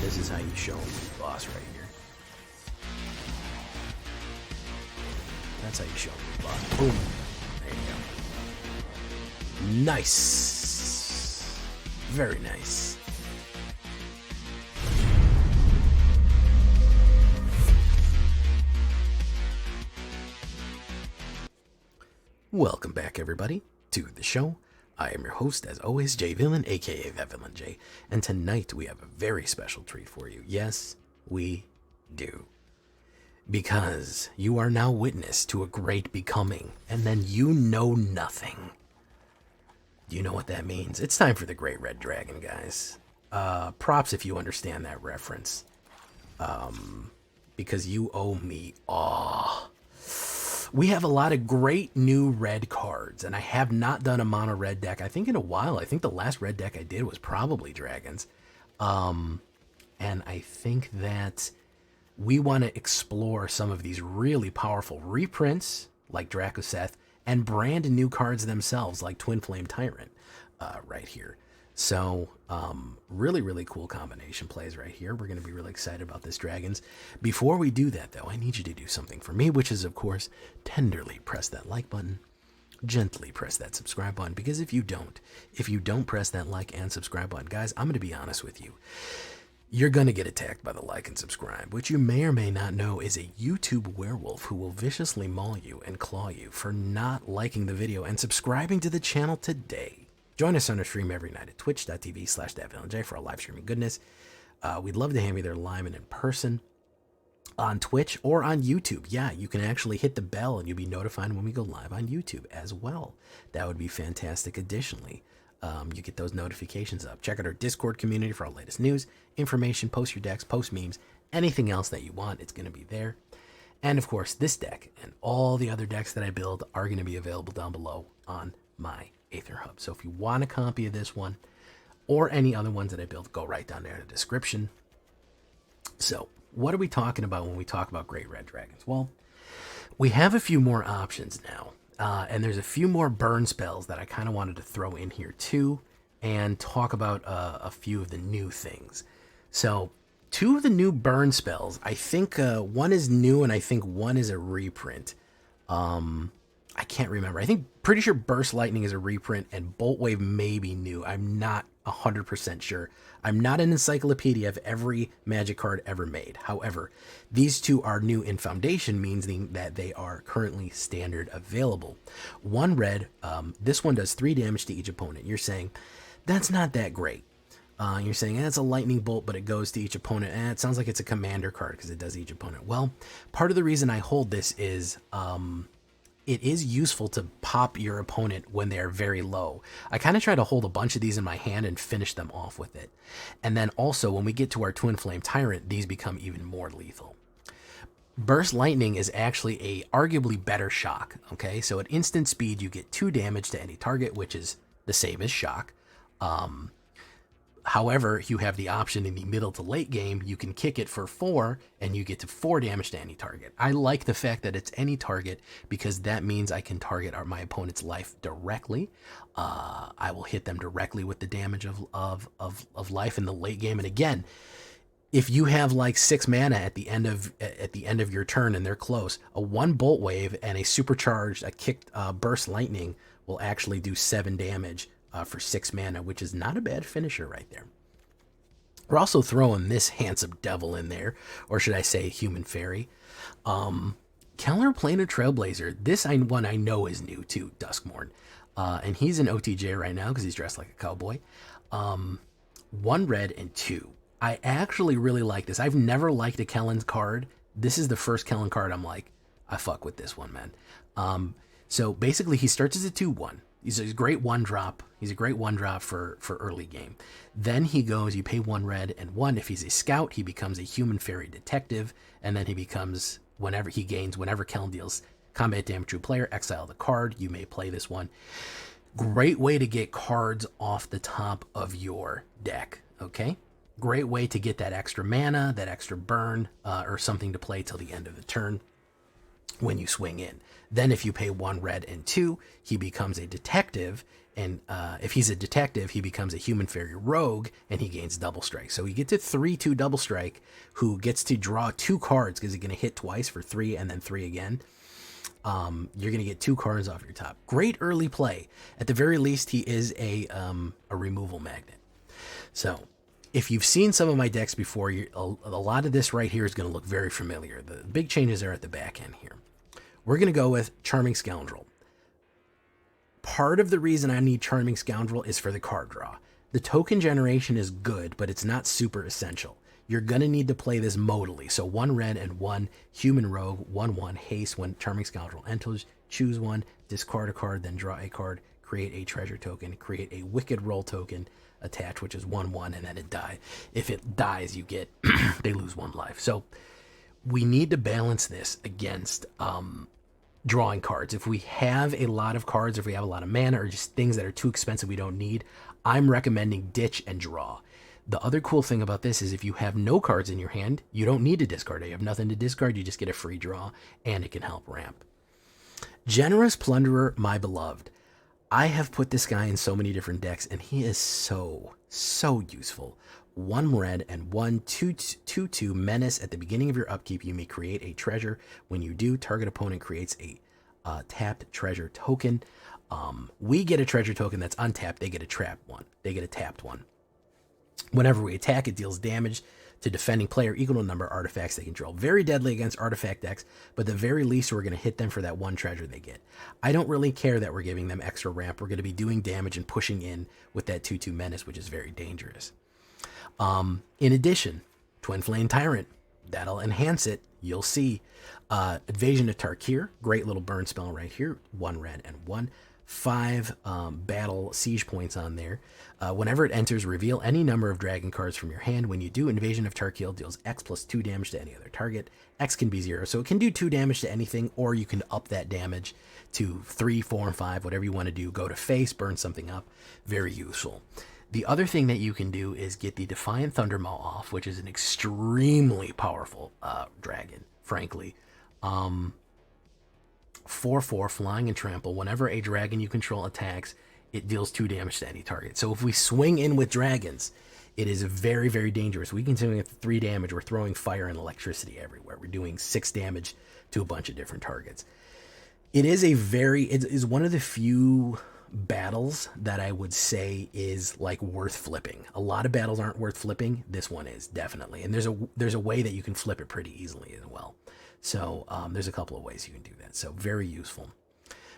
This is how you show him the boss right here. That's how you show him the boss. Boom. There you go. Nice. Very nice. Welcome back, everybody, to the show. I am your host, as always, Jay Villain, aka That Villain J, and tonight we have a very special treat for you. Yes, we do. Because you are now witness to a great becoming, and then you know nothing. Do you know what that means? It's time for the Great Red Dragon, guys. Props if you understand that reference. Because you owe me awe. We have a lot of great new red cards, and I have not done a mono red deck, I think, in a while. I think the last red deck I did was probably Dragons. And I think that we want to explore some of these really powerful reprints, like Dracoseth, and brand new cards themselves, like Twinflame Tyrant, right here. So, really, really cool combination plays right here. We're going to be really excited about this Dragons. Before we do that, though, I need you to do something for me, which is, of course, tenderly press that like button, gently press that subscribe button, because if you don't press that like and subscribe button, guys, I'm going to be honest with you. You're going to get attacked by the like and subscribe, which you may or may not know is a YouTube werewolf who will viciously maul you and claw you for not liking the video and subscribing to the channel today. Join us on our stream every night at twitch.tv/thatvillainj for our live streaming goodness. We'd love to have you there live and in person on Twitch or on YouTube. Yeah, you can actually hit the bell and you'll be notified when we go live on YouTube as well. That would be fantastic. Additionally, you get those notifications up. Check out our Discord community for our latest news, information, post your decks, post memes, anything else that you want, it's going to be there. And of course, this deck and all the other decks that I build are going to be available down below on my AetherHub. So if you want a copy of this one or any other ones that I built, go right down there in the description. So what are we talking about when we talk about Great Red Dragons? Well, we have a few more options now. And there's a few more burn spells that I kind of wanted to throw in here too and talk about a few of the new things. So two of the new burn spells, I think one is new and I think one is a reprint. I can't remember. Pretty sure Burst Lightning is a reprint and Bolt Wave may be new. I'm not 100% sure. I'm not an encyclopedia of every Magic card ever made. However, these two are new in Foundation, meaning that they are currently standard available. One red, this one does 3 damage to each opponent. You're saying, that's not that great. You're saying, it's a lightning bolt, but it goes to each opponent. It sounds like it's a commander card because it does each opponent. Well, part of the reason I hold this is it is useful to pop your opponent when they're very low. I kind of try to hold a bunch of these in my hand and finish them off with it. And then also, when we get to our Twinflame Tyrant, these become even more lethal. Burst Lightning is actually a arguably better shock, okay? So at instant speed, you get 2 damage to any target, which is the same as shock. However, you have the option in the middle to late game, you can kick it for 4 and you get to 4 damage to any target. I like the fact that it's any target because that means I can target my opponent's life directly. I will hit them directly with the damage of life in the late game. And again, if you have like 6 mana at the end of your turn and they're close, a 1 Bolt Wave and a supercharged, a kicked Burst Lightning will actually do 7 damage for 6 mana, which is not a bad finisher right there. We're also throwing this handsome devil in there, or should I say human fairy. Keller Planar Trailblazer, this one I know is new too, Duskmorn. And he's an OTJ right now because he's dressed like a cowboy. 1 red and 2. I actually really like this. I've never liked a Kellen's card. This is the first Kellen card I'm like, I fuck with this one, man. So basically he starts as a 2/1. He's a great 1-drop. He's a great 1-drop for early game. Then he goes, you pay 1 red and 1. If he's a scout, he becomes a human fairy detective. And then he becomes, whenever Kellen deals combat damage to a player, exile the card. You may play this one. Great way to get cards off the top of your deck, okay? Great way to get that extra mana, that extra burn, or something to play till the end of the turn. when you swing in. Then if you pay 1 red and 2, he becomes a detective, and if he's a detective, he becomes a human fairy rogue, and he gains double strike. So you get to 3/2 double strike, who gets to draw 2 cards because he's going to hit twice for 3 and then 3 again. You're going to get 2 cards off your top. Great early play. At the very least, he is a removal magnet. So if you've seen some of my decks before, a lot of this right here is going to look very familiar. The big changes are at the back end here. We're going to go with Charming Scoundrel. Part of the reason I need Charming Scoundrel is for the card draw. The token generation is good, but it's not super essential. You're going to need to play this modally. So 1 red and 1 human rogue, 1/1 haste when Charming Scoundrel enters. Choose 1, discard a card, then draw a card, create a treasure token, create a wicked roll token, attach, which is 1/1, and then it die. If it dies, you get, they lose 1 life. So we need to balance this against drawing cards. If we have a lot of cards, if we have a lot of mana, or just things that are too expensive we don't need, I'm recommending ditch and draw. The other cool thing about this is if you have no cards in your hand, you don't need to discard it. You have nothing to discard, you just get a free draw, and it can help ramp. Generous Plunderer, my beloved. I have put this guy in so many different decks, and he is so useful. 1 red and 1 2/2 menace. At the beginning of your upkeep, you may create a treasure. When you do, target opponent creates a tapped treasure token. We get a treasure token that's untapped. They get a trapped one. They get a tapped one. Whenever we attack, it deals damage to defending player equal to the number of artifacts they control. Very deadly against artifact decks, but at the very least, we're going to hit them for that 1 treasure they get. I don't really care that we're giving them extra ramp. We're going to be doing damage and pushing in with that 2/2 menace, which is very dangerous. In addition, Twinflame Tyrant, that'll enhance it. You'll see. Invasion of Tarkir, great little burn spell right here. 1 red and 1. 5 battle siege points on there. Whenever it enters, reveal any number of dragon cards from your hand. When you do, Invasion of Tarkir deals X plus 2 damage to any other target. X can be 0, so it can do 2 damage to anything, or you can up that damage to 3, 4, and 5, whatever you want to do. Go to face, burn something up. Very useful. The other thing that you can do is get the Defiant Thundermaw off, which is an extremely powerful dragon, frankly. 4/4 flying and trample. Whenever a dragon you control attacks, it deals 2 damage to any target. So if we swing in with dragons, it is very, very dangerous. We can swing at 3 damage. We're throwing fire and electricity everywhere. We're doing 6 damage to a bunch of different targets. It is one of the few battles that I would say is like worth flipping. A lot of battles aren't worth flipping. This one is definitely, and there's a way that you can flip it pretty easily as well. So there's a couple of ways you can do that. So very useful.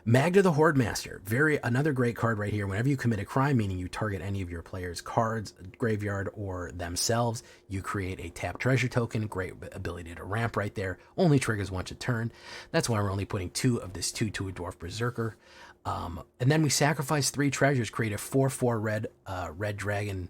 Magda the Horde Master, another great card right here. Whenever you commit a crime, meaning you target any of your players' cards, graveyard, or themselves, you create a tap treasure token. Great ability to ramp right there. Only triggers once a turn. That's why we're only putting 2 of this 2 to a Dwarf Berserker. And then we sacrifice 3 treasures, create a 4/4 red dragon,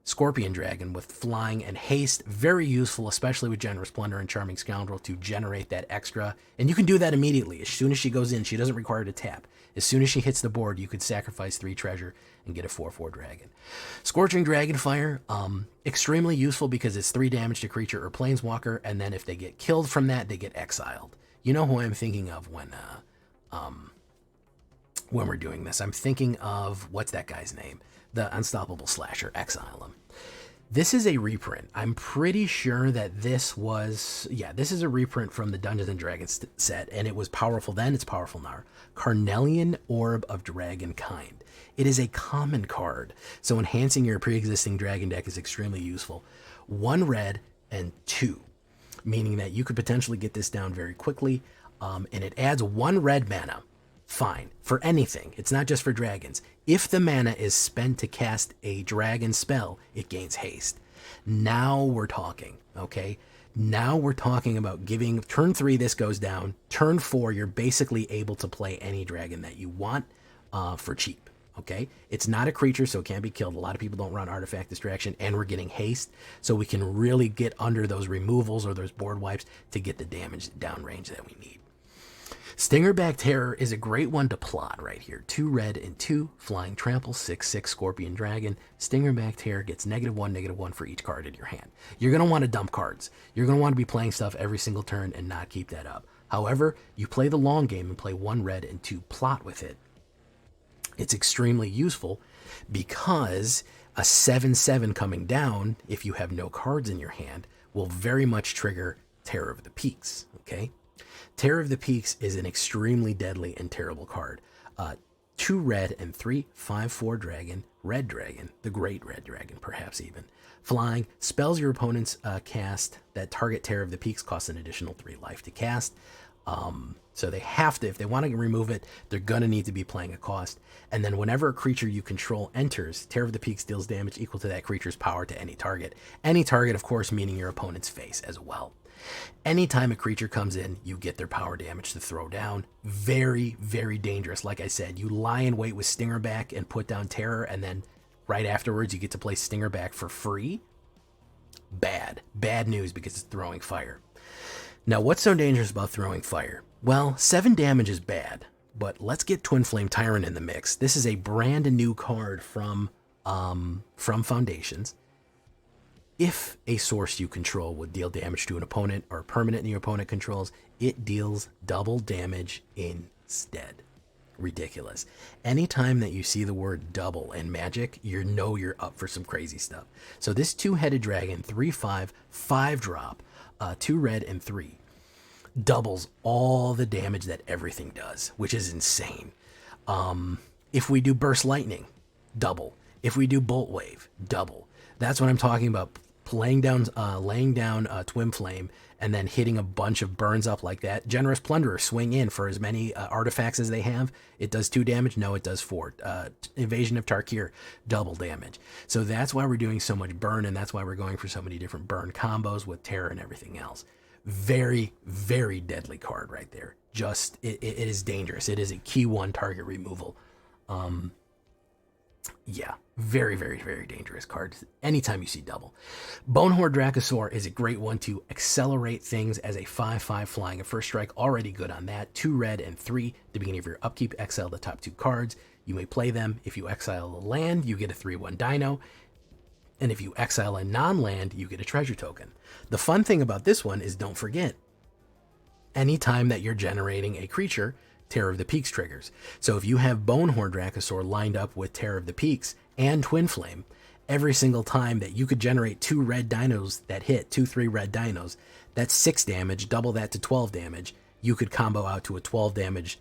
Scorpion Dragon with flying and haste. Very useful, especially with Generous Plunder and Charming Scoundrel, to generate that extra. And you can do that immediately. As soon as she goes in, she doesn't require to tap. As soon as she hits the board, you could sacrifice 3 treasure and get a 4/4 dragon. Scorching Dragonfire, extremely useful because it's 3 damage to creature or planeswalker, and then if they get killed from that, they get exiled. You know who I'm thinking of when we're doing this. I'm thinking of, what's that guy's name? The Unstoppable Slasher. Exile him. This is a reprint. I'm pretty sure that this is a reprint from the Dungeons and Dragons set, and it was powerful then, it's powerful now. Carnelian Orb of Dragonkind. It is a common card, so enhancing your pre-existing dragon deck is extremely useful. 1 red and 2, meaning that you could potentially get this down very quickly, and it adds 1 red mana. Fine, for anything. It's not just for dragons. If the mana is spent to cast a dragon spell, it gains haste. Now we're talking, okay? Now we're talking about giving, turn 3, this goes down. Turn 4, you're basically able to play any dragon that you want for cheap, okay? It's not a creature, so it can't be killed. A lot of people don't run Artifact Distraction, and we're getting haste, so we can really get under those removals or those board wipes to get the damage downrange that we need. Stingerback Terror is a great one to plot right here. 2 red and 2, flying trample, 6/6 Scorpion Dragon. Stingerback Terror gets -1/-1 for each card in your hand. You're going to want to dump cards. You're going to want to be playing stuff every single turn and not keep that up. However, you play the long game and play 1 red and 2 plot with it. It's extremely useful because a 7/7 coming down, if you have no cards in your hand, will very much trigger Terror of the Peaks, okay? Terror of the Peaks is an extremely deadly and terrible card. 2 red and 3 5/4 dragon, red dragon, the great red dragon, perhaps even. Flying, spells your opponents cast that target Terror of the Peaks cost an additional 3 life to cast. So they have to, if they want to remove it, they're going to need to be playing a cost. And then whenever a creature you control enters, Terror of the Peaks deals damage equal to that creature's power to any target. Any target, of course, meaning your opponent's face as well. Anytime a creature comes in, you get their power damage to throw down. Very, very dangerous. Like I said, you lie in wait with Stingerback and put down Terror, and then right afterwards you get to play Stingerback for free. Bad news because it's throwing fire. Now, what's so dangerous about throwing fire? Well, 7 damage is bad, but let's get Twinflame Tyrant in the mix. This is a brand new card from Foundations. If a source you control would deal damage to an opponent or a permanent your opponent controls, it deals double damage instead. Ridiculous. Anytime that you see the word double in Magic, you know you're up for some crazy stuff. So this 2-headed dragon, 3/5, 5-drop, 2 red and 3, doubles all the damage that everything does, which is insane. If we do Burst Lightning, double. If we do Bolt Wave, double. That's what I'm talking about. Laying down Twinflame and then hitting a bunch of burns up like that. Generous Plunderer, swing in for as many artifacts as they have. It does 2 damage. No, it does 4. Invasion of Tarkir, double damage. So that's why we're doing so much burn, and that's why we're going for so many different burn combos with Terror and everything else. Very, very deadly card right there. Just, it is dangerous. It is a key 1 target removal. Yeah, very, very, very dangerous card anytime you see double. Bonehorde Dracosaur is a great one to accelerate things as a 5/5 flying. A first strike, already good on that. 2 red and 3. At the beginning of your upkeep, exile the top 2 cards. You may play them. If you exile a land, you get a 3/1 dino. And if you exile a non-land, you get a treasure token. The fun thing about this one is, don't forget, anytime that you're generating a creature, Terror of the Peaks triggers. So if you have Bonehorde Dracosaur lined up with Terror of the Peaks and Twinflame, every single time that you could generate 2 red dinos that hit, 2/3 red dinos, that's 6 damage, double that to 12 damage, you could combo out to a 12 damage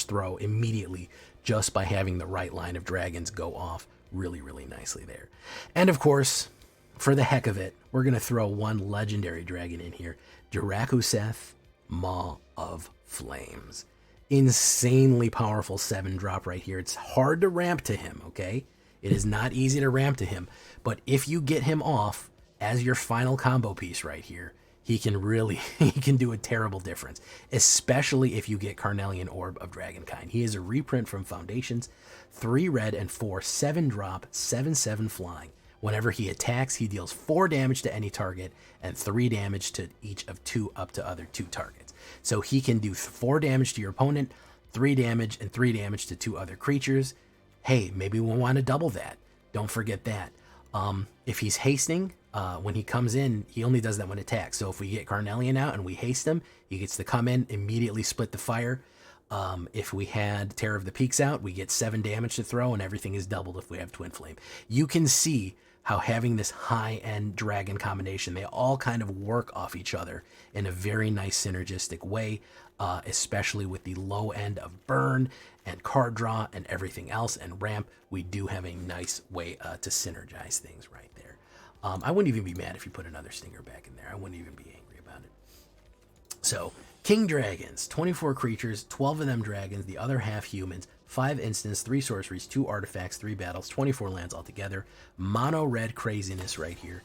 throw immediately just by having the right line of dragons go off really, really nicely there. And of course, for the heck of it, we're going to throw 1 legendary dragon in here, Drakuseth, Maw of Flames. Insanely powerful 7-drop right here. It's hard to ramp to him, okay? It is not easy to ramp to him, but if you get him off as your final combo piece right here, he can really, he can do a terrible difference, especially if you get Carnelian Orb of Dragonkind. He is a reprint from Foundations, 3 red and 4, 7-drop, 7/7 flying. Whenever he attacks, he deals 4 damage to any target and 3 damage to each of 2 up to other 2 targets. So he can do 4 damage to your opponent, 3 damage, and 3 damage to 2 other creatures. Hey, maybe we'll want to double that. Don't forget that. If he's hasting, when he comes in, he only does that when attacked. So if we get Carnelian out and we haste him, he gets to come in, immediately split the fire. If we had Terror of the Peaks out, we get 7 damage to throw, and everything is doubled if we have Twinflame. You can see how having this high-end dragon combination, they all kind of work off each other in a very nice synergistic way, especially with the low end of burn and card draw and everything else, and ramp. We do have a nice way to synergize things right there. I wouldn't even be mad if you put another stinger back in there. I wouldn't even be angry about it. So, King Dragons, 24 creatures, 12 of them dragons, the other half humans, 5 instants, 3 sorceries, 2 artifacts, 3 battles, 24 lands altogether. Mono red craziness right here.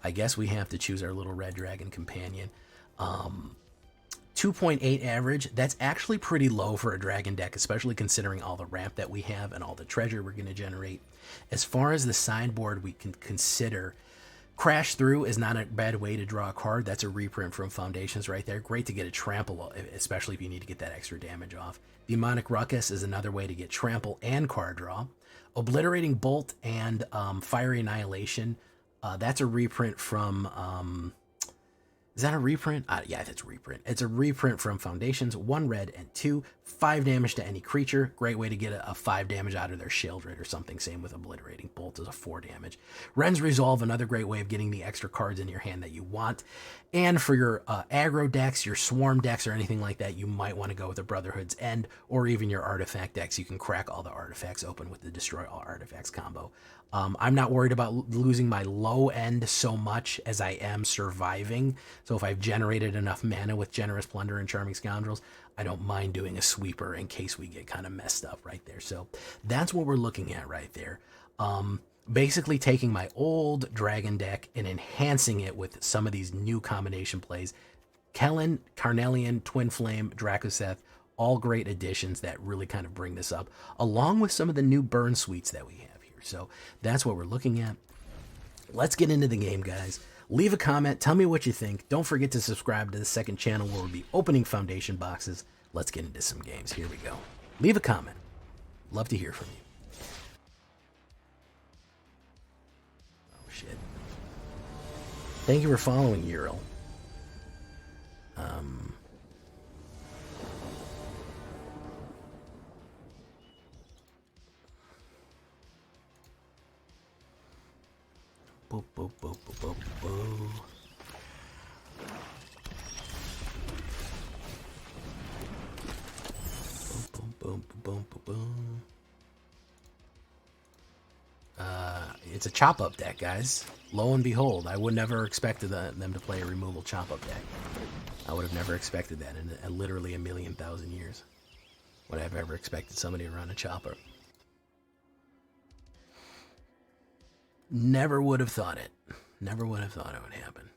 I guess we have to choose our little red dragon companion. 2.8 average. That's actually pretty low for a dragon deck, especially considering all the ramp that we have and all the treasure we're going to generate. As far as the sideboard, we can consider Crash Through is not a bad way to draw a card. That's a reprint from Foundations right there. Great to get a trample, especially if you need to get that extra damage off. Demonic Ruckus is another way to get trample and card draw. Obliterating Bolt and Fiery Annihilation. That's a reprint from Is that a reprint? Yeah, that's a reprint. It's a reprint from Foundations, 1 red and 2, 5 damage to any creature. Great way to get a 5 damage out of their Shieldred or something. Same with Obliterating Bolt is a 4 damage. Ren's Resolve, another great way of getting the extra cards in your hand that you want. And for your aggro decks, your swarm decks, or anything like that, you might want to go with the Brotherhood's End, or even your artifact decks. You can crack all the artifacts open with the Destroy All Artifacts combo. I'm not worried about losing my low end so much as I am surviving. So if I've generated enough mana with Generous Plunder and Charming Scoundrels, I don't mind doing a sweeper in case we get kind of messed up right there. So that's what we're looking at right there. Basically taking my old dragon deck and enhancing it with some of these new combination plays. Kellen, Carnelian, Twinflame, Dracoseth, all great additions that really kind of bring this up, along with some of the new burn suites that we have. So that's what we're looking at. Let's get into the game, guys. Leave a comment. Tell me what you think. Don't forget to subscribe to the second channel where we'll be opening Foundation boxes. Let's get into some games. Here we go. Leave a comment. Love to hear from you. Oh, shit. Thank you for following, Ural. Boop, boop, boop, boop, boop, boop. Boom, boom, boom, boom, boom. It's a chop-up deck, guys. Lo and behold, I would never expected them to play a removal chop-up deck. I would have never expected that in literally a million thousand years. Would I have ever expected somebody to run a chopper? Never would have thought it. Never would have thought it would happen.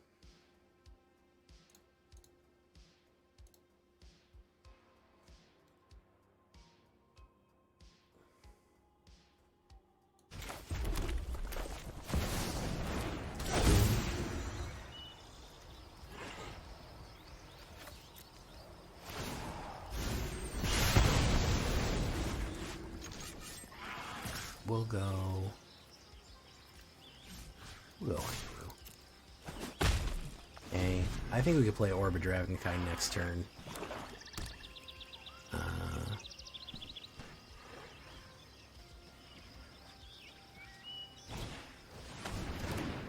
We'll go through. Okay, I think we could play Orb of Dragonkind next turn.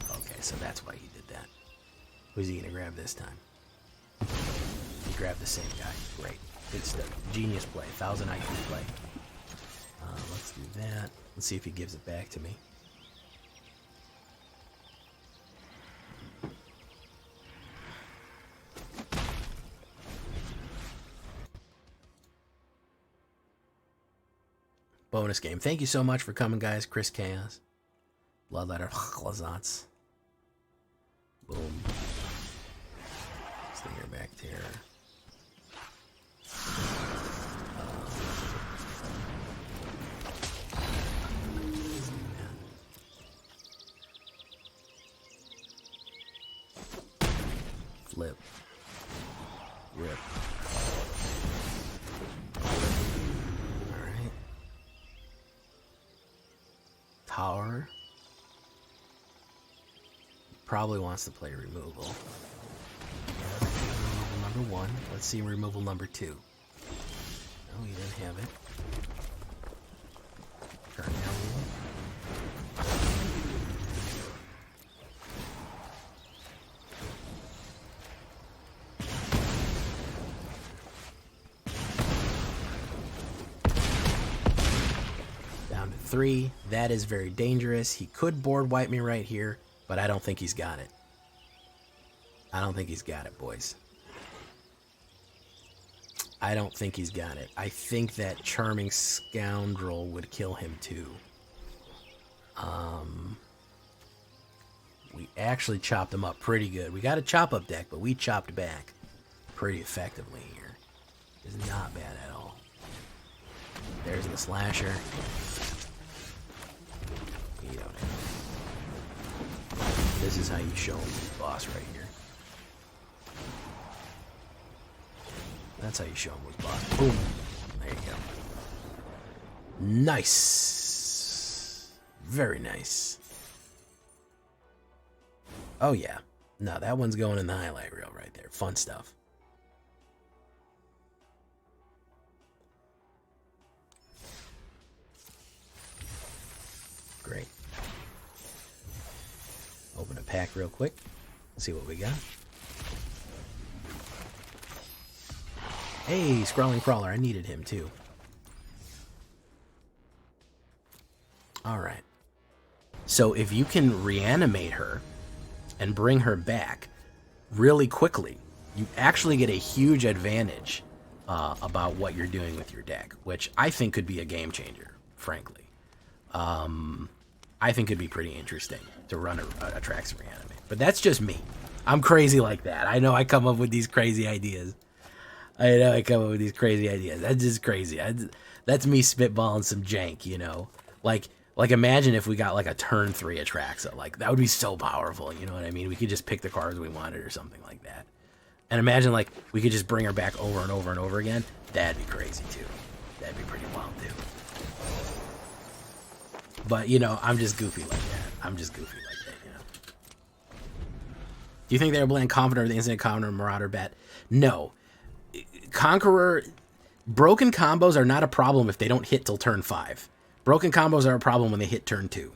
Okay, so that's why he did that. Who's he gonna grab this time? He grabbed the same guy. Great. Good stuff. Genius play. 1000 IQ play. Let's do that. Let's see if he gives it back to me. Bonus game. Thank you so much for coming, guys. Chris Chaos. Bloodletter. Lazats. Boom. Stinger back here. Flip. Rip. Alright. Tower. Probably wants to play removal. Removal number 1. Let's see removal number 2. No, he didn't have it. Carnelian. Down to 3. That is very dangerous. He could board wipe me right here, but I don't think he's got it. I don't think he's got it, boys. I don't think he's got it. I think that Charming Scoundrel would kill him too. We actually chopped him up pretty good. We got a chop up deck, but we chopped back pretty effectively here. It's not bad at all. There's the slasher. You don't have. This is how you show him the boss right here. That's how you show him who's boss. Boom. There you go. Nice. Very nice. Oh, yeah. No, that one's going in the highlight reel right there. Fun stuff. Great. Open a pack real quick. See what we got. Hey, Scrawling Crawler. I needed him too. All right. So if you can reanimate her and bring her back really quickly, you actually get a huge advantage about what you're doing with your deck, which I think could be a game changer, frankly. I think it'd be pretty interesting to run a Trax reanimate. But that's just me. I'm crazy like that. I know I come up with these crazy ideas. That's just crazy. That's me spitballing some jank, you know? Like imagine if we got like a turn 3 Atraxa. Like, that would be so powerful, you know what I mean? We could just pick the cards we wanted or something like that. And imagine, like, we could just bring her back over and over and over again. That'd be crazy, too. That'd be pretty wild, too. But, you know, I'm just goofy like that. You know? Do you think they were playing Confidant or the Instant Conqueror Marauder bet? No. Conqueror... Broken combos are not a problem if they don't hit till turn 5. Broken combos are a problem when they hit turn 2.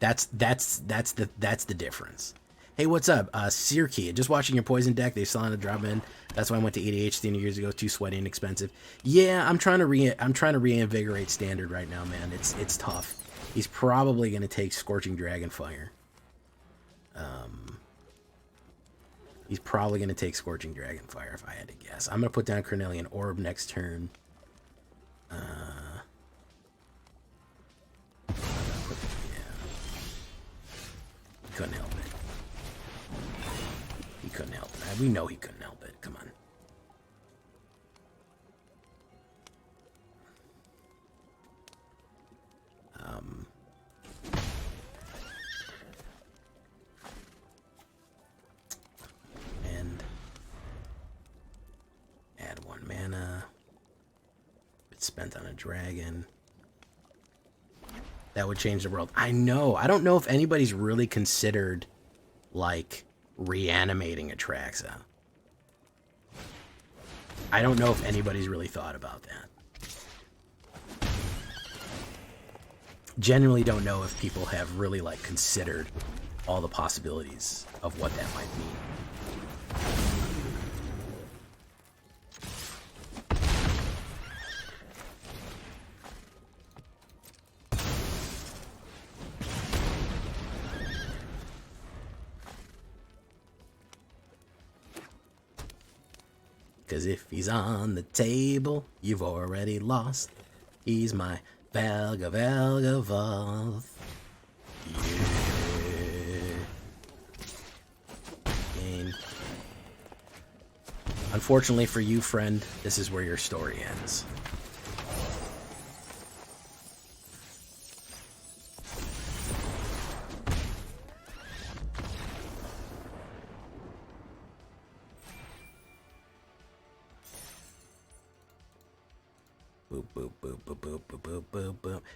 That's the difference. Hey, what's up? Sirki, just watching your poison deck. They still on a drop in. That's why I went to ADH 10 years ago. Too sweaty and expensive. Yeah, I'm trying to reinvigorate standard right now, man. It's tough. He's probably gonna take Scorching Dragonfire. He's probably gonna take Scorching Dragonfire if I had to guess. I'm gonna put down Cornelian Orb next turn. He couldn't help it. He couldn't help it. We know he couldn't help it. Come on. And add 1 mana. It's spent on a dragon. That would change the world. I know. I don't know if anybody's really considered, like, reanimating Atraxa. I don't know if anybody's really thought about that. Genuinely don't know if people have really, like, considered all the possibilities of what that might mean. Cause if he's on the table, you've already lost. He's my Valgavoth. Yeah. Game. Unfortunately for you, friend, this is where your story ends.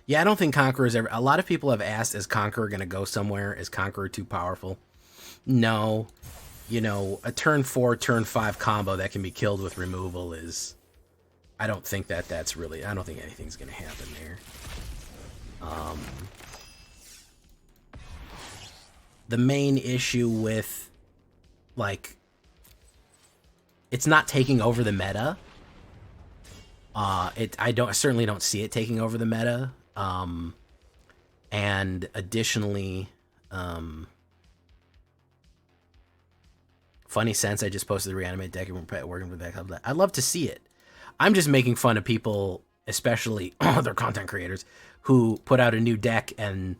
Yeah, I don't think Conqueror's ever... A lot of people have asked, is Conqueror going to go somewhere? Is Conqueror too powerful? No. You know, a turn 4, turn 5 combo that can be killed with removal is... I don't think that's really... I don't think anything's going to happen there. The main issue with, like... It's not taking over the meta. I certainly don't see it taking over the meta. And additionally, funny sense, I just posted the reanimate deck and we're working with that. I'd love to see it. I'm just making fun of people, especially other content creators, who put out a new deck and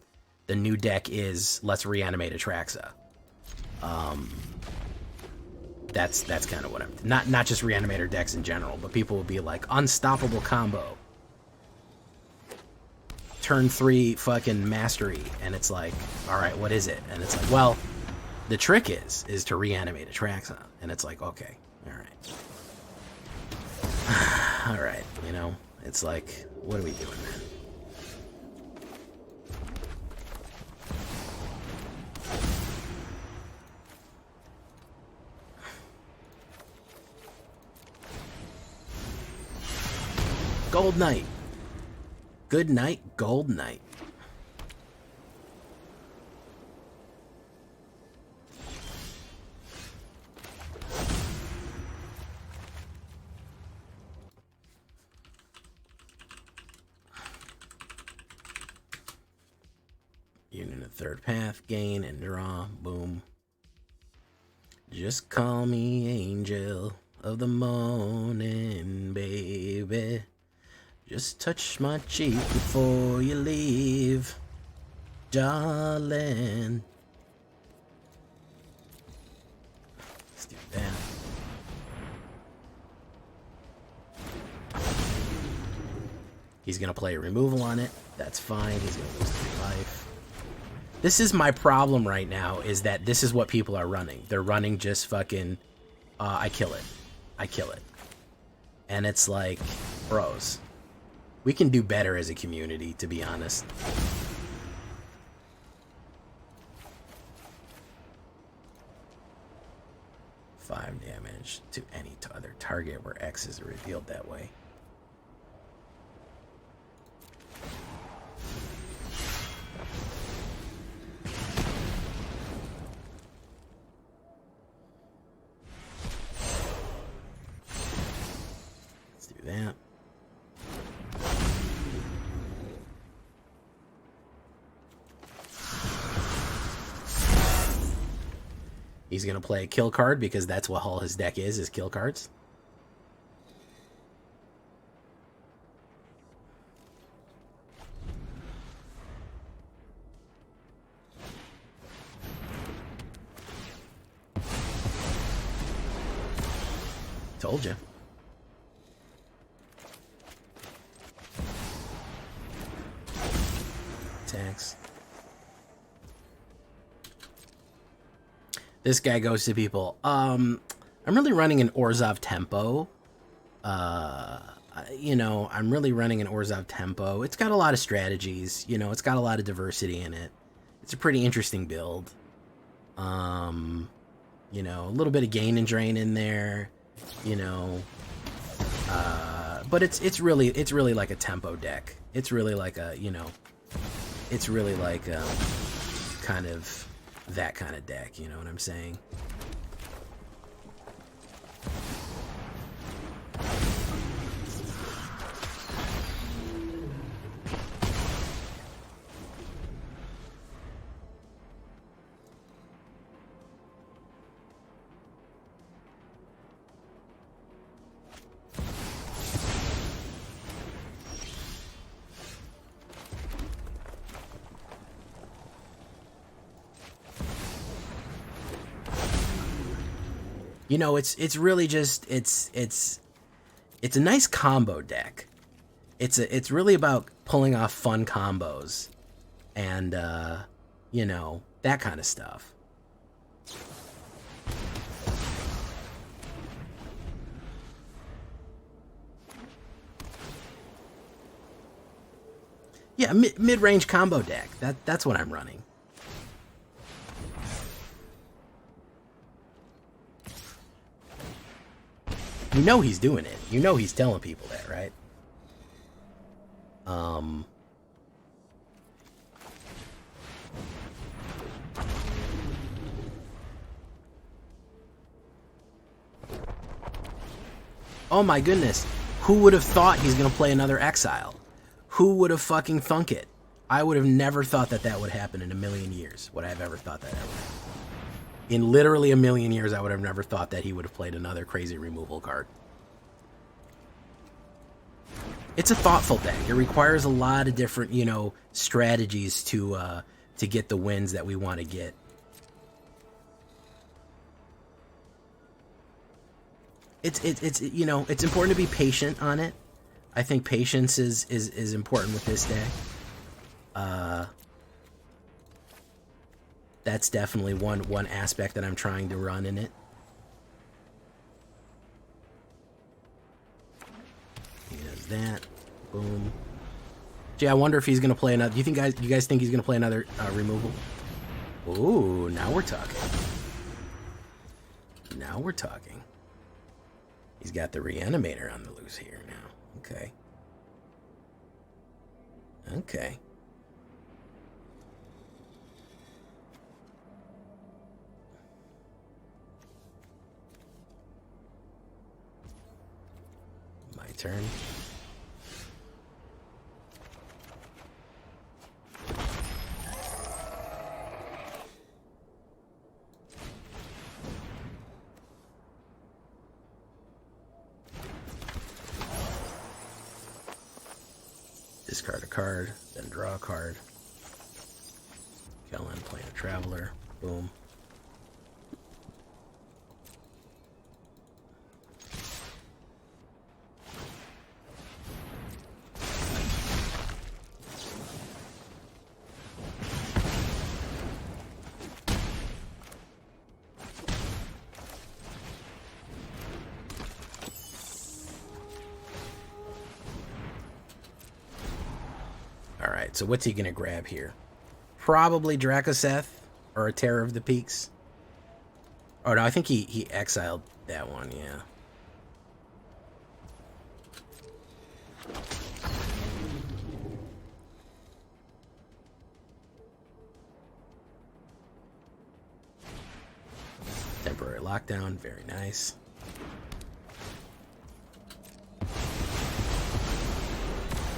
the new deck is let's reanimate Atraxa. That's kind of what I'm... Not just reanimator decks in general, but people will be like, unstoppable combo. Turn 3 fucking mastery. And it's like, alright, what is it? And it's like, well, the trick is to reanimate Atraxa. And it's like, okay, alright. Alright, you know, it's like, what are we doing, man? Gold Knight. Good night, Gold Knight. Union of third path, gain and draw, boom. Just call me angel of the morning, baby. Just touch my cheek before you leave, darling. Let's do that. He's gonna play a removal on it. That's fine. He's gonna lose 3 life. This is my problem right now, is that this is what people are running. They're running just fucking, I kill it. I kill it. And it's like, bros, we can do better as a community, to be honest. Five damage to any other target where X is revealed that way. That. He's gonna play a kill card because that's what all his deck is kill cards. Told you. Attacks. This guy goes to people. I'm really running an Orzhov tempo. You know, I'm really running an Orzhov tempo. It's got a lot of strategies. You know, it's got a lot of diversity in it. It's a pretty interesting build. You know, a little bit of gain and drain in there. You know, but it's really like a tempo deck. It's really like a, you know, it's really like kind of that kind of deck, you know what I'm saying? You know, it's really just it's a nice combo deck. It's really about pulling off fun combos and you know, that kind of stuff. Yeah, mid-range combo deck. That's what I'm running. You know he's doing it. You know he's telling people that, right? Oh my goodness. Who would have thought he's gonna play another Exile? Who would have fucking thunk it? I would have never thought that would happen in a million years. Would I have ever thought that ever happened? In literally a million years, I would have never thought that he would have played another crazy removal card. It's a thoughtful deck. It requires a lot of different, you know, strategies to get the wins that we want to get. It's you know, it's important to be patient on it. I think patience is important with this deck. That's definitely one aspect that I'm trying to run in it. He does that. Boom. Gee, I wonder if he's gonna play another. Do you guys think he's gonna play another removal? Ooh, now we're talking. Now we're talking. He's got the Reanimator on the loose here now. Okay. Okay. My turn. Discard a card, then draw a card. Kellen playing a Traveler. Boom. Alright, so what's he gonna grab here? Probably Dracoseth or a Terror of the Peaks. Oh no, I think he exiled that one, yeah. Temporary lockdown, very nice.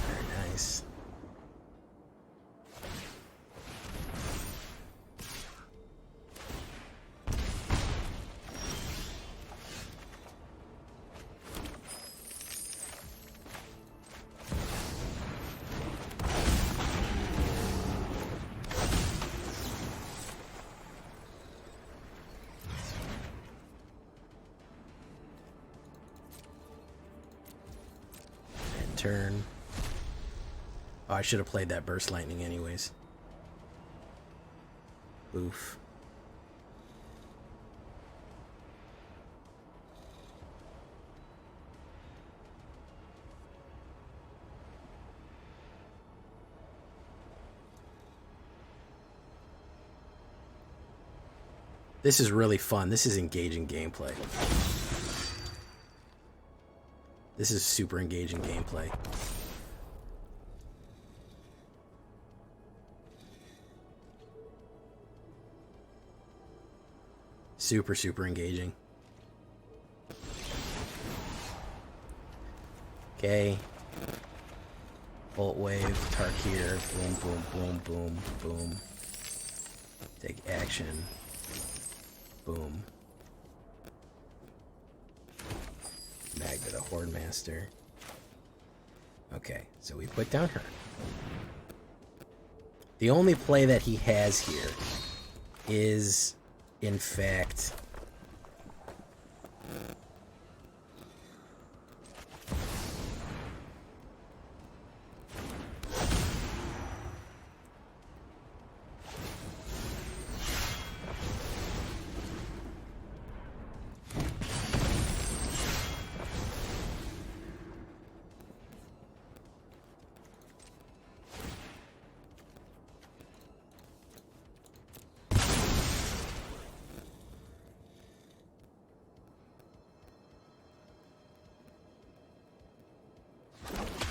Very nice. Turn. Oh, I should have played that Burst Lightning anyways. Oof. This is really fun. This is engaging gameplay. This is super engaging gameplay. Super, super engaging. Okay. Bolt Wave, Tarkir, boom, boom, boom, boom, boom. Take action. Boom. Magda the Hordemaster. Okay, so we put down her. The only play that he has here is, in fact,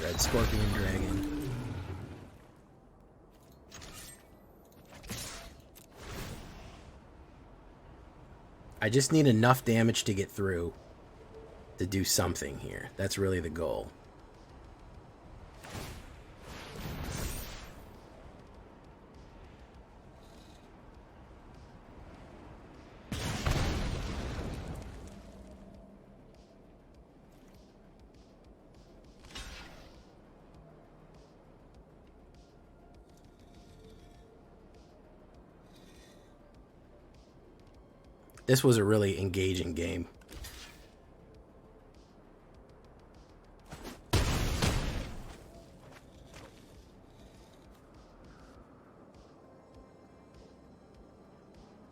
Red Scorpion Dragon. I just need enough damage to get through to do something here. That's really the goal. This was a really engaging game.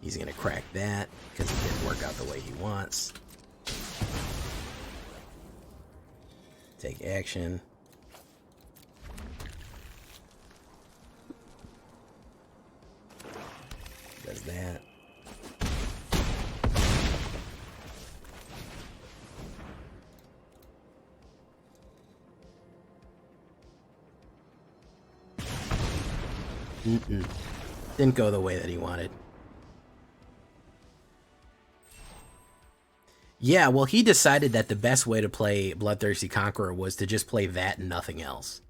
He's gonna crack that because it didn't work out the way he wants. Take action. Does that. Didn't go the way that he wanted. Yeah, well, he decided that the best way to play Bloodthirsty Conqueror was to just play that and nothing else.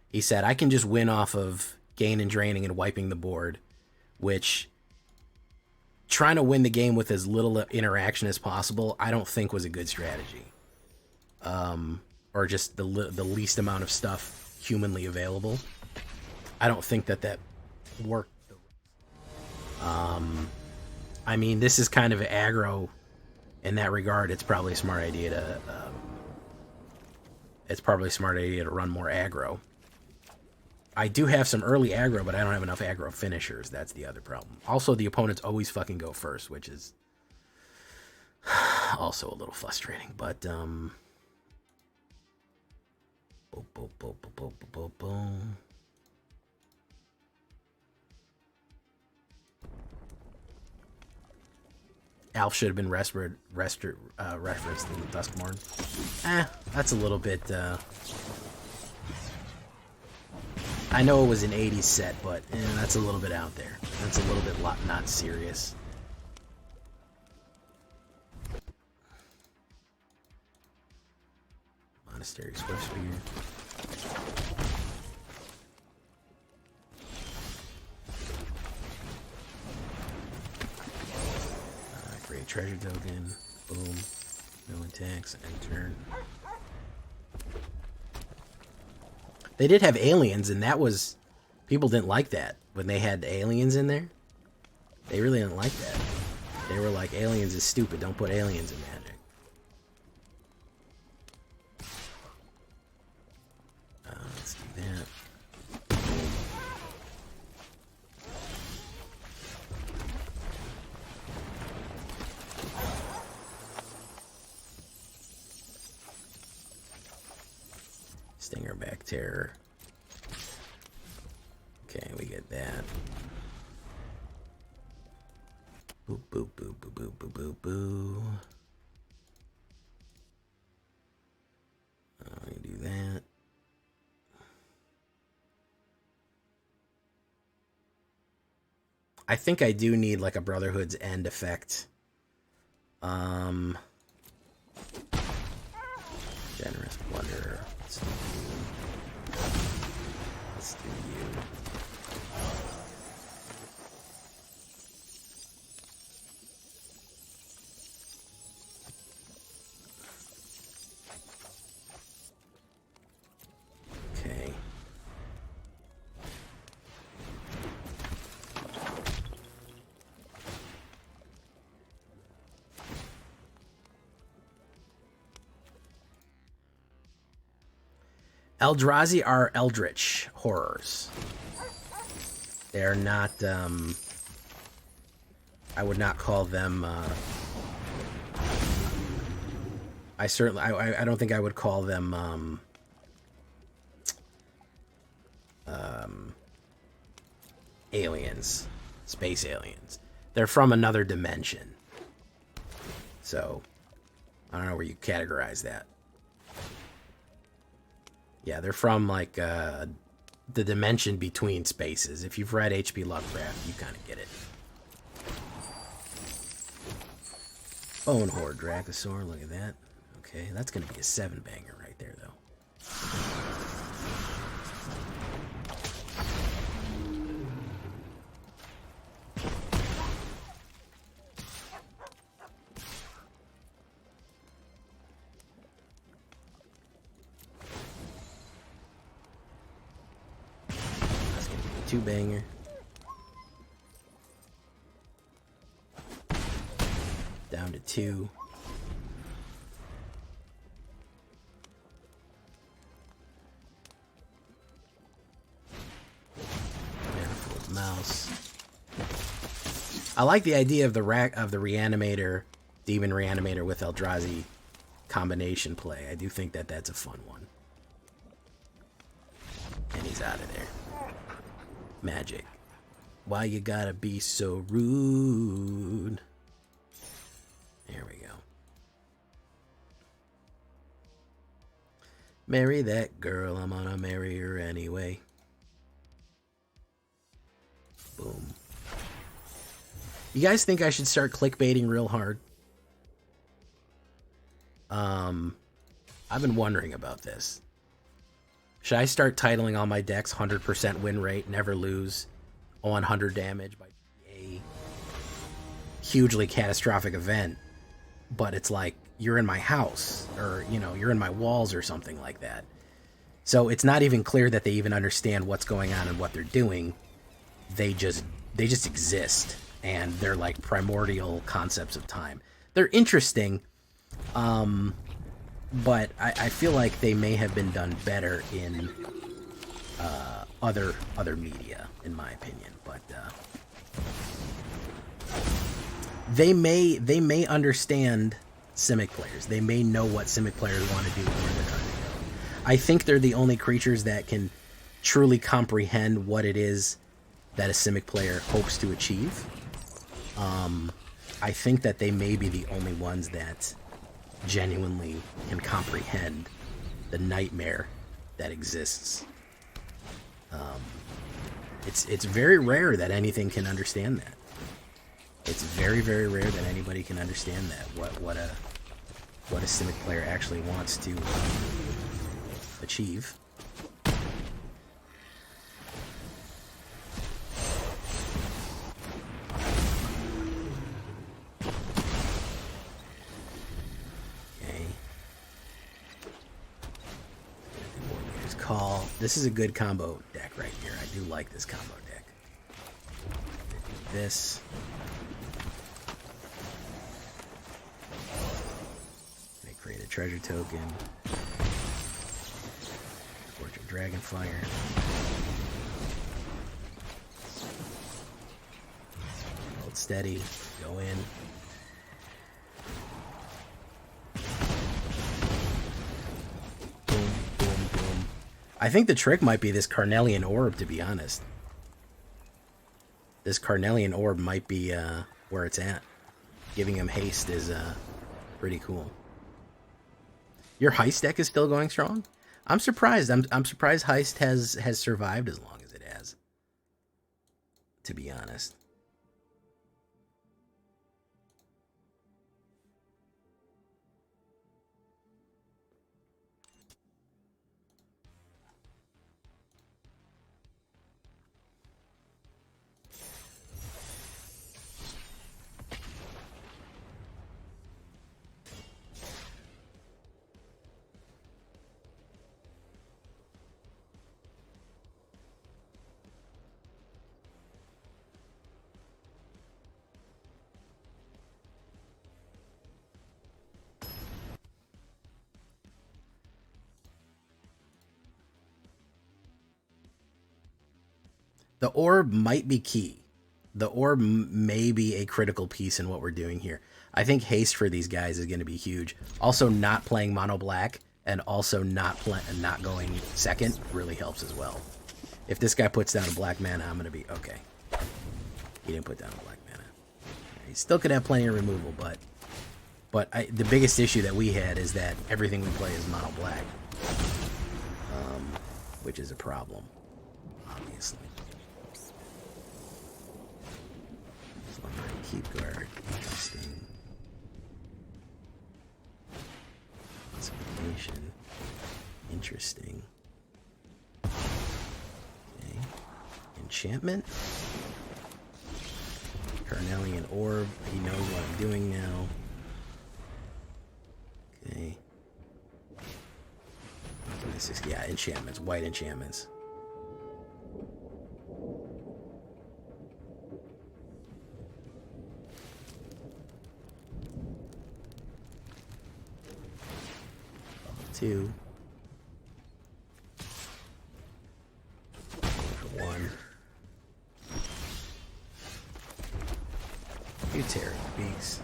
He said, I can just win off of gain and draining and wiping the board, which trying to win the game with as little interaction as possible, I don't think was a good strategy. Or just the least amount of stuff humanly available. I don't think that worked. I mean, this is kind of aggro in that regard. It's probably a smart idea to run more aggro. I do have some early aggro, but I don't have enough aggro finishers. That's the other problem. Also, the opponents always fucking go first, which is also a little frustrating. But boom, boom, boom, boom, boom, boom, boom. Alf should have been referenced in the Duskmorn. That's a little bit. I know it was an 80s set, but that's a little bit out there. That's a little bit not serious. Monastery Swiftspear. Great treasure token. Boom. No attacks. End turn. They did have aliens, and that was... People didn't like that when they had aliens in there. They really didn't like that. They were like, aliens is stupid. Don't put aliens in Magic. Let's do that. Stingerback Terror. Okay, we get that. Boop, boop, boop, boop, boop, boop, boop, boop. Let me do that. I think I do need like a Brotherhood's End effect. Generous Plunderer. Let's do you. Okay. Eldrazi are eldritch horrors. They're not, I would not call them, I don't think I would call them, aliens. Space aliens. They're from another dimension. So, I don't know where you categorize that. Yeah, they're from, like, the dimension between spaces. If you've read H.P. Lovecraft, you kind of get it. Bone Horde Dracosaur, look at that. Okay, that's going to be a 7-banger right there, though. That's going to be a 2-banger. Down to 2. Manifold Mouse. I like the idea of the Reanimator, Demon Reanimator with Eldrazi combination play. I do think that that's a fun one. And he's out of there. Magic. Why you gotta be so rude? There we go. Marry that girl, I'm gonna marry her anyway. Boom. You guys think I should start clickbaiting real hard? I've been wondering about this. Should I start titling all my decks 100% win rate, never lose, 100 damage by a hugely catastrophic event? But it's like, you're in my house, or, you know, you're in my walls or something like that. So it's not even clear that they even understand what's going on and what they're doing. They just exist, and they're like primordial concepts of time. They're interesting, but I feel like they may have been done better in other media, in my opinion. But they may understand Simic players. They may know what Simic players want to do, where they're trying to go. I think they're the only creatures that can truly comprehend what it is that a Simic player hopes to achieve. I think that they may be the only ones that genuinely can comprehend the nightmare that exists. It's very rare that anything can understand that. It's very, very rare that anybody can understand that. What a Simic player actually wants to achieve. Call. This is a good combo deck right here. I do like this combo deck. This. They create a treasure token. Fortune Dragonfire. Hold steady. Go in. I think the trick might be this Carnelian Orb, to be honest. This Carnelian Orb might be where it's at. Giving him haste is pretty cool. Your Heist deck is still going strong? I'm surprised. I'm surprised Heist has survived as long as it has, to be honest. The orb might be key. The orb may be a critical piece in what we're doing here. I think haste for these guys is going to be huge. Also, not playing mono black and also not going second really helps as well. If this guy puts down a black mana, I'm going to be okay. He didn't put down a black mana. He still could have plenty of removal, but the biggest issue that we had is that everything we play is mono black, which is a problem, obviously. Keep guard. Interesting. Inspiration. Interesting. Okay. Enchantment. Carnelian Orb. He knows what I'm doing now. Okay. This is, yeah, enchantments. White enchantments. Two. For one. You Tyrant beaks.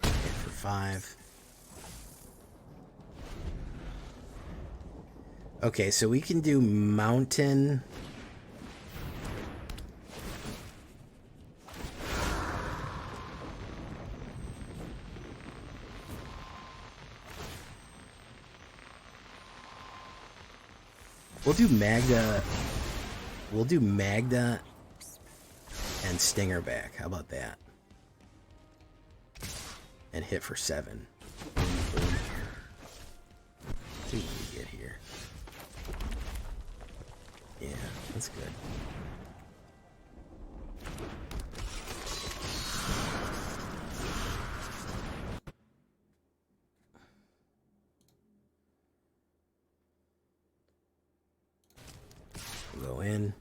For 5. Okay, so we can do mountain. We'll do Magda. We'll do Magda and Stinger back. How about that? And hit for 7. Boom, boom. Let's see what we get here. Yeah, that's good. We'll go in.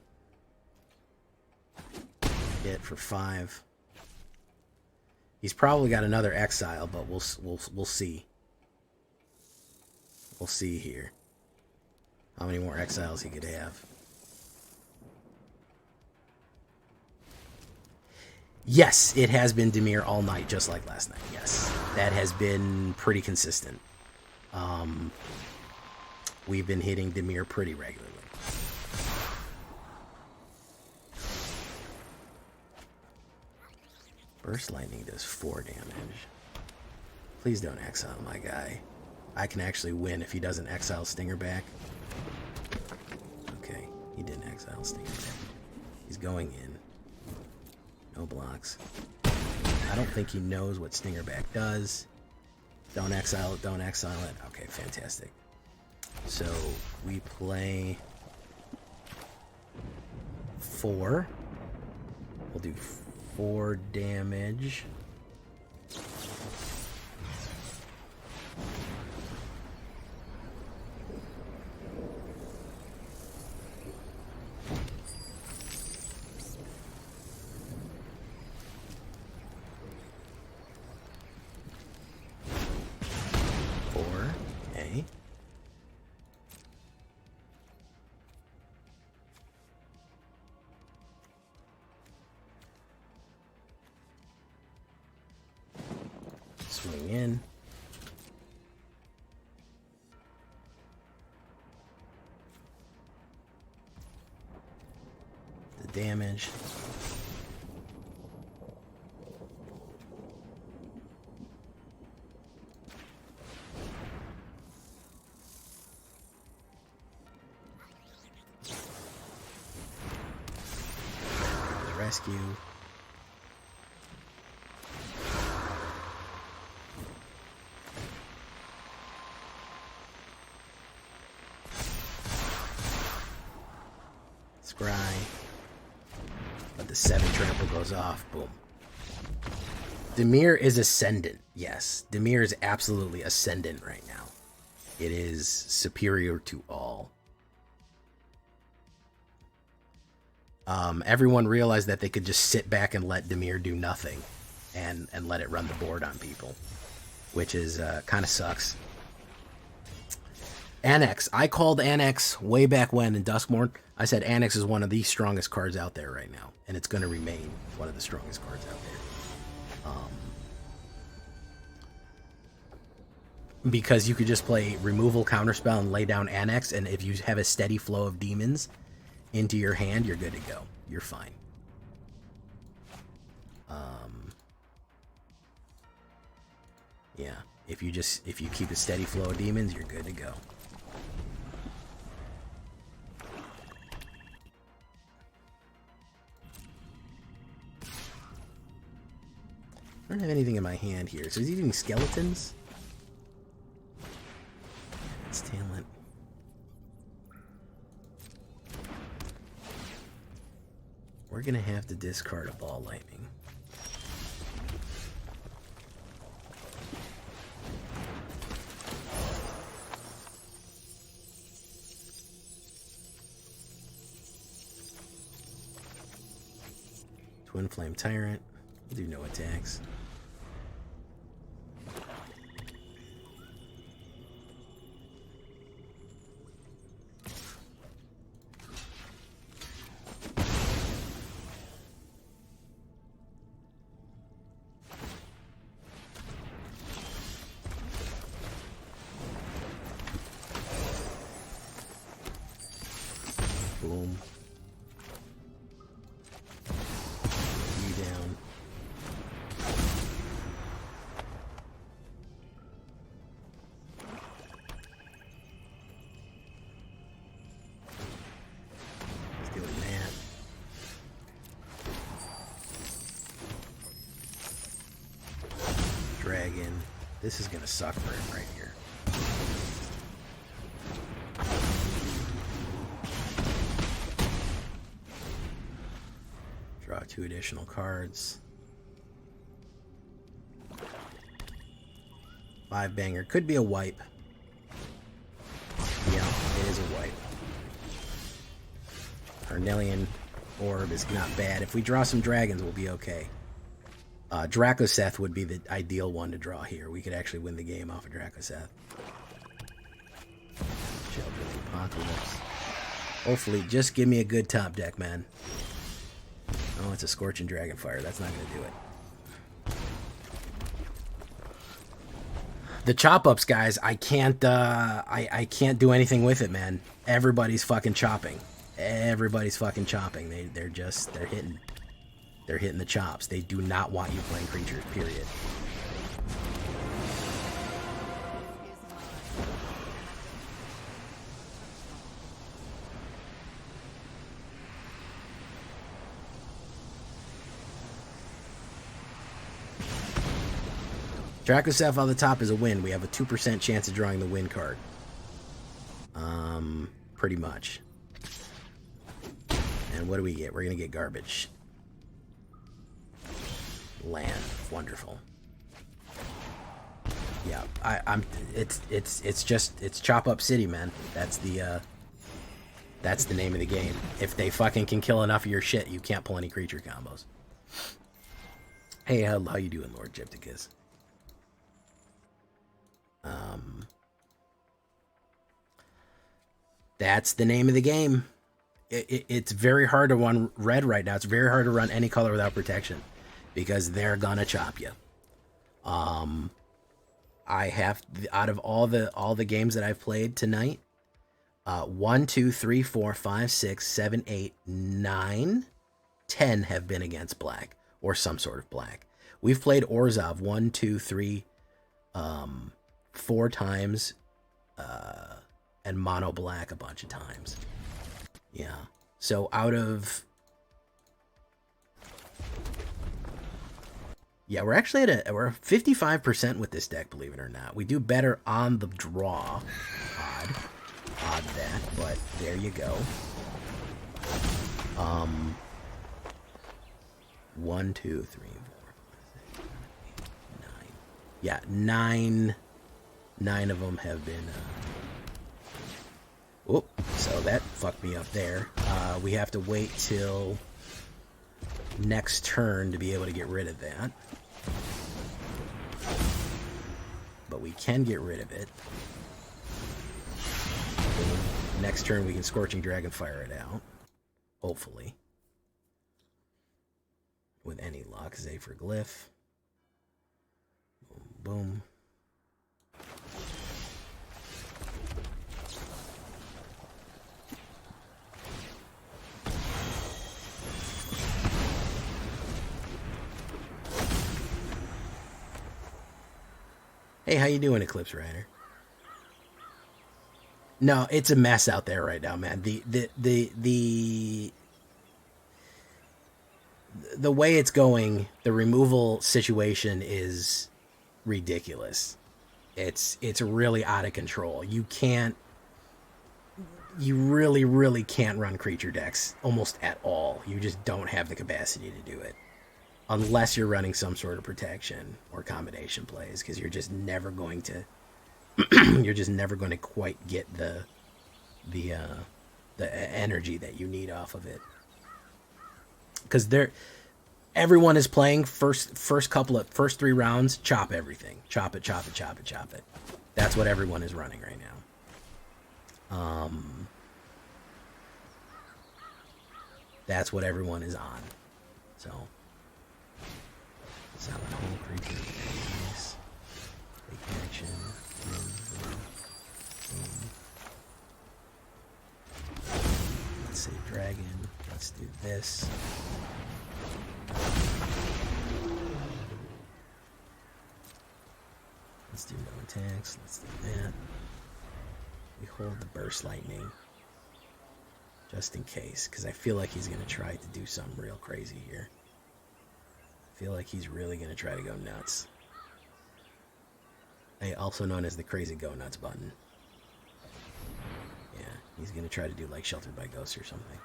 Hit for 5. He's probably got another exile, but we'll see. We'll see here how many more exiles he could have. Yes, it has been Dimir all night, just like last night. Yes, that has been pretty consistent. We've been hitting Dimir pretty regularly. Burst Lightning does 4 damage. Please don't exile my guy. I can actually win if he doesn't exile Stinger back. Okay, he didn't exile Stinger back. He's going in. No blocks. I don't think he knows what Stinger back does. Don't exile it, don't exile it. Okay, fantastic. So we play 4. We'll do 4 damage. Swing in. The damage. Rescue. Scry. But the 7 trample goes off. Boom. Dimir is ascendant. Yes. Dimir is absolutely ascendant right now. It is superior to all. Everyone realized that they could just sit back and let Dimir do nothing and let it run the board on people, which is kind of sucks. Annex. I called Annex way back when in Duskmorn. I said Annex is one of the strongest cards out there right now, and it's going to remain one of the strongest cards out there. Because you could just play removal, counterspell, and lay down Annex, and if you have a steady flow of demons into your hand, you're good to go. You're fine. Yeah, if you keep a steady flow of demons, you're good to go. I don't have anything in my hand here. So he's eating skeletons? It's talent. We're going to have to discard a ball lightning. Twinflame Tyrant. We'll do no attacks. Boom. You down. dragon. This is gonna suck for him right here. Draw 2 additional cards. 5 banger. Could be a wipe. Yeah, it is a wipe. Carnelian Orb is not bad. If we draw some dragons, we'll be okay. Dracoseth would be the ideal one to draw here. We could actually win the game off of Dracoseth. Children of the Apocalypse. Hopefully, just give me a good top deck, man. Oh, it's a Scorching Dragonfire. That's not going to do it. The chop ups, guys. I can't. I can't do anything with it, man. Everybody's fucking chopping. Everybody's fucking chopping. They're hitting. They're hitting the chops. They do not want you playing creatures. Period. Dracoseth on the top is a win. We have a 2% chance of drawing the win card. Pretty much. And what do we get? We're gonna get garbage. Land. Wonderful. Yeah, it's Chop Up City, man. That's the name of the game. If they fucking can kill enough of your shit, you can't pull any creature combos. Hey, how you doing, Lord Gypticus? That's the name of the game. It's very hard to run red right now. It's very hard to run any color without protection because they're gonna chop you. I have, out of all the games that I've played tonight, 1, 2, 3, 4, 5, 6, 7, 8, 9, 10 have been against black or some sort of black. We've played Orzhov 1, 2, 3, 4 times, and mono black a bunch of times. Yeah. So out of... Yeah, we're actually we're 55% with this deck, believe it or not. We do better on the draw. Odd that, but there you go. 1, 2, 3, 4, 5, 6, 7, 8, 9. Yeah, nine of them have been... Oop, so that fucked me up there. We have to wait till next turn to be able to get rid of that. But we can get rid of it. Next turn we can Scorching Dragonfire it out. Hopefully. With any luck. Zay for Glyph. Boom, boom. Hey, how you doing, Eclipse Rider? No, it's a mess out there right now, man. The way it's going, the removal situation is ridiculous. It's really out of control. You really can't run creature decks almost at all. You just don't have the capacity to do it. Unless you're running some sort of protection or combination plays, because you're just never going to quite get the energy that you need off of it. Because everyone is playing first 3 rounds, chop everything, chop it. That's what everyone is running right now. That's what everyone is on. So. Solid whole creature. Nice. Big action. Boom, boom, boom. Let's say dragon. Let's do this. Let's do no attacks. Let's do that. We hold the Burst Lightning. Just in case. Because I feel like he's going to try to do something real crazy here. I feel like he's really going to try to go nuts. Also known as the crazy go nuts button. Yeah, he's gonna try to do like Sheltered by Ghosts or something.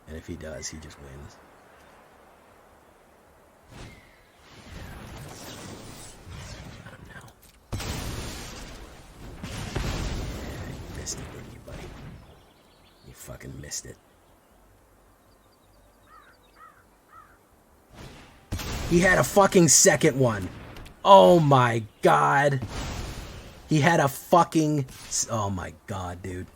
And if he does, he just wins. Not now. Yeah, you missed it, didn't you, buddy? You fucking missed it. He had a fucking second one. Oh my god. He had a fucking... Oh my god, dude.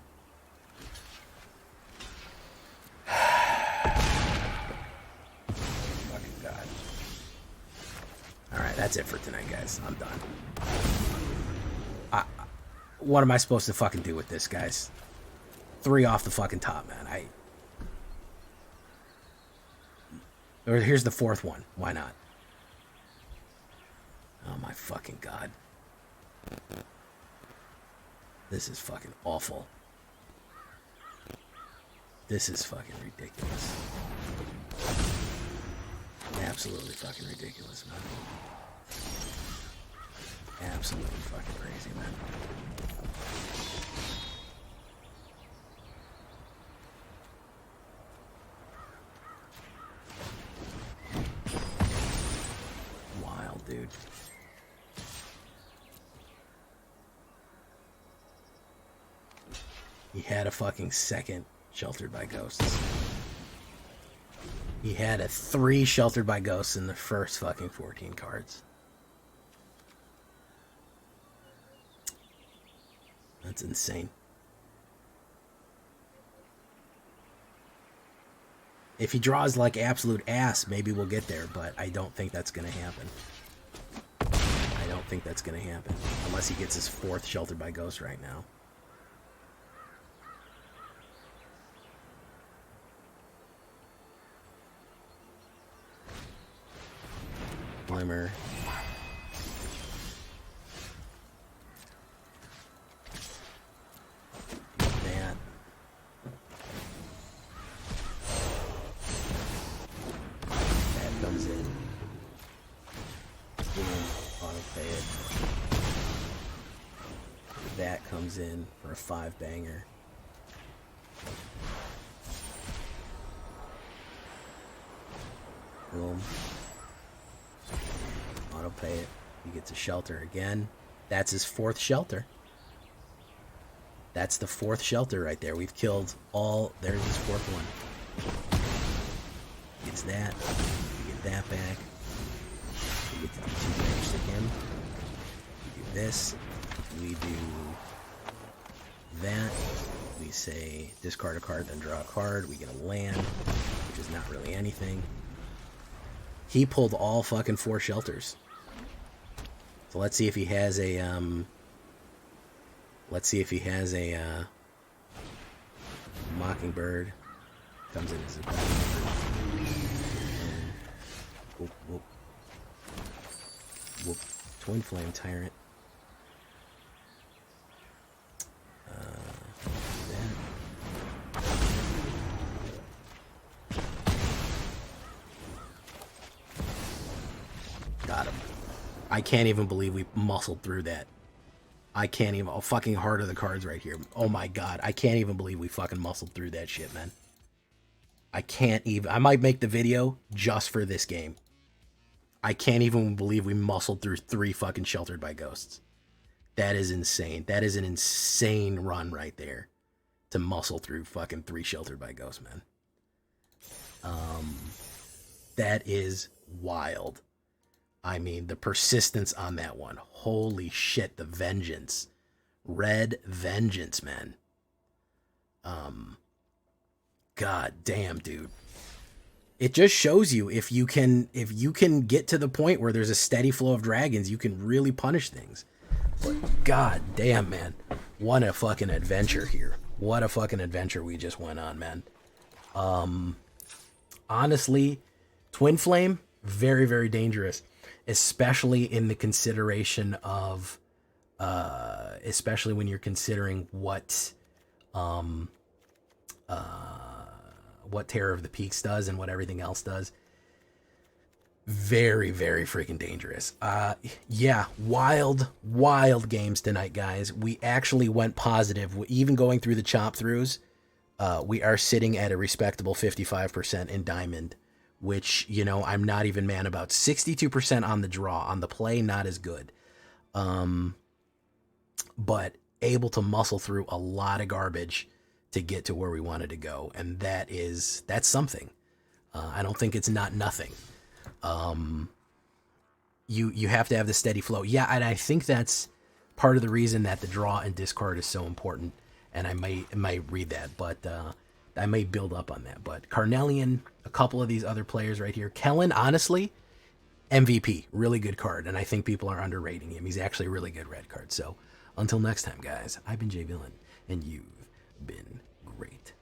Fucking god. Alright, that's it for tonight, guys. I'm done. What am I supposed to fucking do with this, guys? 3 off the fucking top, man. Or here's the 4th one. Why not? Oh my fucking god. This is fucking awful. This is fucking ridiculous. Absolutely fucking ridiculous, man. Absolutely fucking crazy, man. Wild, dude. He had a fucking second Sheltered by Ghosts. He had a 3 Sheltered by Ghosts in the first fucking 14 cards. That's insane. If he draws like absolute ass, maybe we'll get there, but I don't think that's going to happen. I don't think that's going to happen. Unless he gets his 4th Sheltered by Ghost right now. Glimmer. That. That comes in. Boom. Auto-pay it. That comes in for a 5-banger. Boom. Auto-pay it. He gets a shelter again. That's his 4th shelter. That's the 4th shelter right there. We've killed all... There's his 4th one. Gets that. We get that back. We get to do 2 damage to him. We do this. We do that. We say discard a card, then draw a card. We get a land, which is not really anything. He pulled all fucking 4 shelters. So let's see if he has a, Mockingbird. Comes in as a whoop, whoop. Whoop. Twinflame Tyrant. Got him. I can't even believe we muscled through that. I can't even... Oh, fucking heart of the cards right here. Oh my god. I can't even believe we fucking muscled through that shit, man. I can't even... I might make the video just for this game. I can't even believe we muscled through 3 fucking Sheltered by Ghosts. That is insane. That is an insane run right there. To muscle through fucking 3 Sheltered by Ghosts, man. That is wild. I mean, the persistence on that one. Holy shit, the vengeance. Red vengeance, man. God damn, dude. It just shows you if you can get to the point where there's a steady flow of dragons, you can really punish things. But god damn, man. What a fucking adventure here. What a fucking adventure we just went on, man. Honestly, Twinflame, very, very dangerous. Especially in the consideration of, especially when you're considering what Terror of the Peaks does and what everything else does. Very, very freaking dangerous. Yeah, wild games tonight, guys. We actually went positive. Even going through the chop throughs, we are sitting at a respectable 55% in diamond, which, you know, I'm not even mad about. 62% on the draw. On the play, not as good. But able to muscle through a lot of garbage to get to where we wanted to go. And that's something. I don't think it's not nothing. You have to have the steady flow. Yeah, and I think that's part of the reason that the draw and discard is so important. And I might read that, but I may build up on that. But Carnelian, a couple of these other players right here. Kellen, honestly, MVP, really good card, and I think people are underrating him. He's actually a really good red card. So until next time, guys, I've been Jay Villain, and you've been great.